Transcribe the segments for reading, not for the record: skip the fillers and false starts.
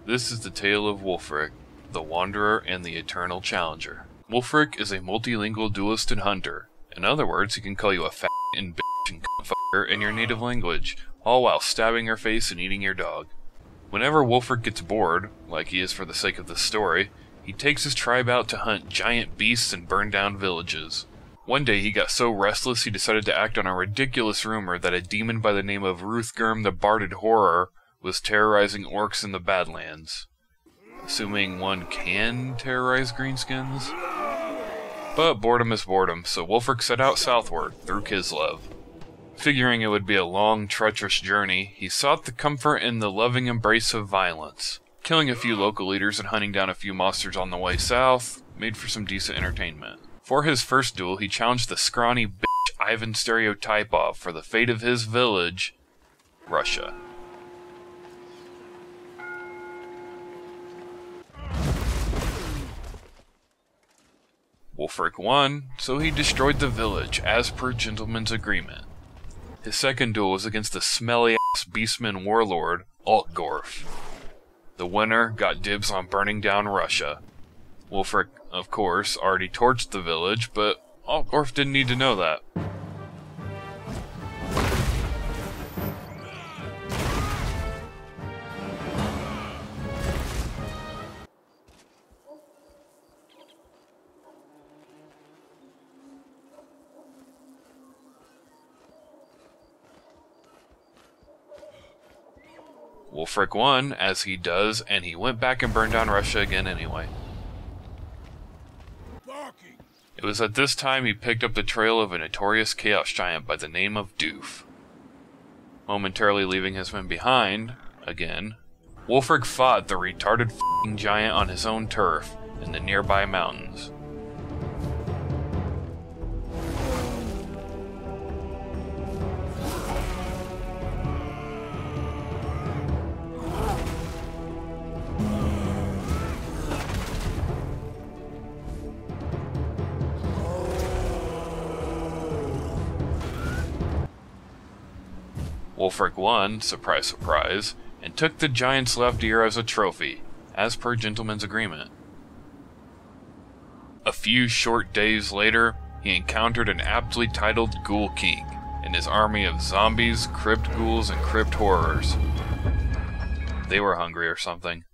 This is the Tale of Wulfrik, the Wanderer and the Eternal Challenger. Wulfrik is a multilingual duelist and hunter. In other words, he can call you a fat and bitch and fucker in your native language, all while stabbing your face and eating your dog. Whenever Wulfrik gets bored, like he is for the sake of this story, he takes his tribe out to hunt giant beasts and burn down villages. One day he got so restless he decided to act on a ridiculous rumor that a demon by the name of Grimthur the Bearded One was terrorizing orcs in the Badlands. Assuming one can terrorize greenskins? But boredom is boredom, so Wulfrik set out southward, through Kislev. Figuring it would be a long, treacherous journey, he sought the comfort in the loving embrace of violence. Killing a few local leaders and hunting down a few monsters on the way south made for some decent entertainment. For his first duel, he challenged the scrawny bitch Ivan Stereotypov for the fate of his village, Russia. Wulfrik won, so he destroyed the village, as per gentleman's agreement. His second duel was against the smelly-ass beastman warlord, Altgorf. The winner got dibs on burning down Russia. Wulfrik, of course, already torched the village, but Altgorf didn't need to know that. Wulfrik won, as he does, and he went back and burned down Russia again anyway. It was at this time he picked up the trail of a notorious chaos giant by the name of Doof. Momentarily leaving his men behind, again, Wulfrik fought the retarded f***ing giant on his own turf, in the nearby mountains. Wulfrik won, surprise surprise, and took the giant's left ear as a trophy, as per gentleman's agreement. A few short days later, he encountered an aptly titled Ghoul King and his army of zombies, crypt ghouls, and crypt horrors. They were hungry or something.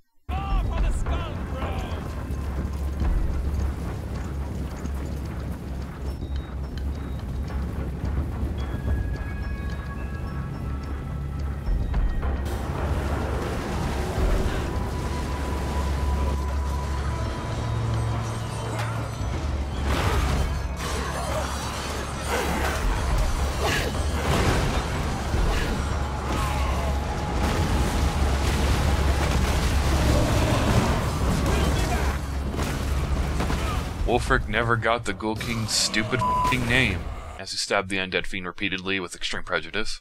Wulfrik never got the Ghoul King's stupid f***ing name, as he stabbed the undead fiend repeatedly with extreme prejudice.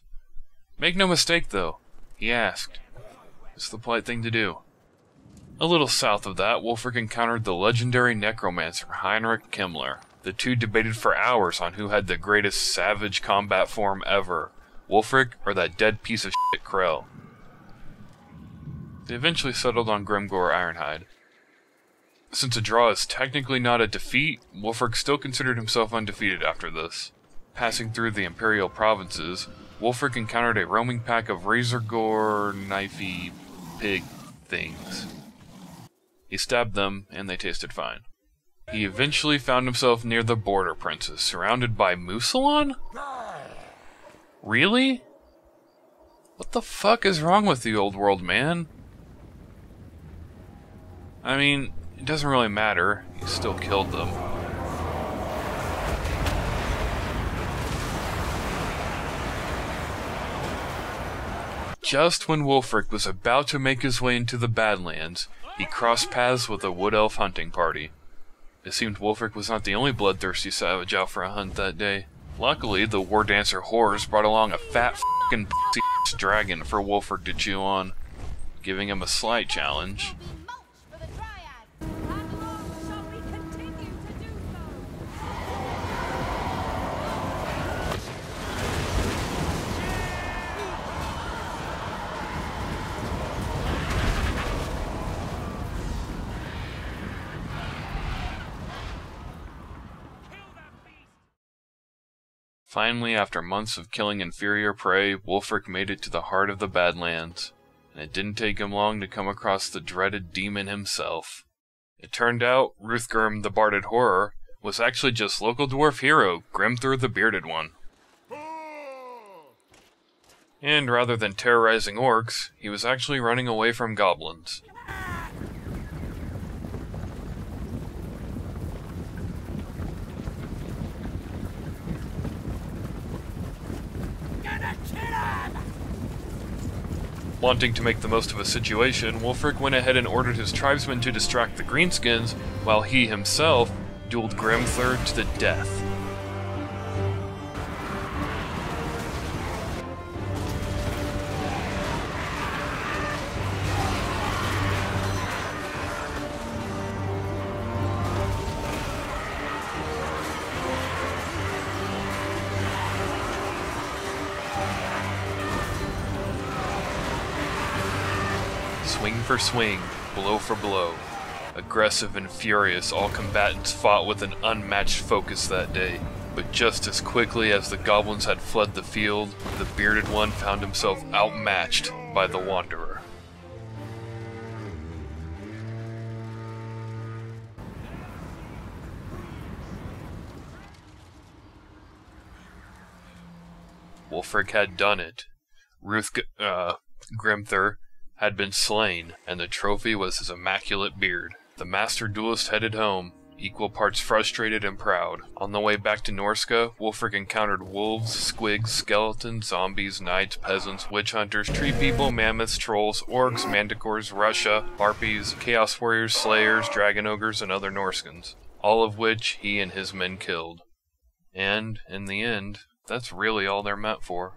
Make no mistake, though, he asked. It's the polite thing to do. A little south of that, Wulfrik encountered the legendary necromancer Heinrich Himmler. The two debated for hours on who had the greatest savage combat form ever, Wulfrik or that dead piece of shit Krell. They eventually settled on Grimgor Ironhide. Since a draw is technically not a defeat, Wulfrik still considered himself undefeated after this. Passing through the Imperial provinces, Wulfrik encountered a roaming pack of razor-gore, knifey, pig things. He stabbed them, and they tasted fine. He eventually found himself near the Border Princes, surrounded by Musalon? Really? What the fuck is wrong with the old world, man? I mean, it doesn't really matter. He still killed them. Just when Wulfrik was about to make his way into the Badlands, he crossed paths with a wood elf hunting party. It seemed Wulfrik was not the only bloodthirsty savage out for a hunt that day. Luckily, the war dancer whores brought along a fat f***ing pussy dragon for Wulfrik to chew on, giving him a slight challenge. Finally, after months of killing inferior prey, Wulfrik made it to the heart of the Badlands, and it didn't take him long to come across the dreaded demon himself. It turned out Ruthgrim the Barded Horror was actually just local dwarf hero Grimthur the Bearded One. And rather than terrorizing orcs, he was actually running away from goblins. Wanting to make the most of a situation, Wulfrik went ahead and ordered his tribesmen to distract the greenskins, while he himself dueled Grimthur to the death. Swing for swing, blow for blow. Aggressive and furious, all combatants fought with an unmatched focus that day. But just as quickly as the goblins had fled the field, the Bearded One found himself outmatched by the Wanderer. Wulfrik had done it. Grimthur had been slain, and the trophy was his immaculate beard. The master duelist headed home, equal parts frustrated and proud. On the way back to Norska, Wulfrik encountered wolves, squigs, skeletons, zombies, knights, peasants, witch hunters, tree people, mammoths, trolls, orcs, manticores, Russia, harpies, chaos warriors, slayers, dragon ogres, and other Norskins, all of which he and his men killed. And, in the end, that's really all they're meant for.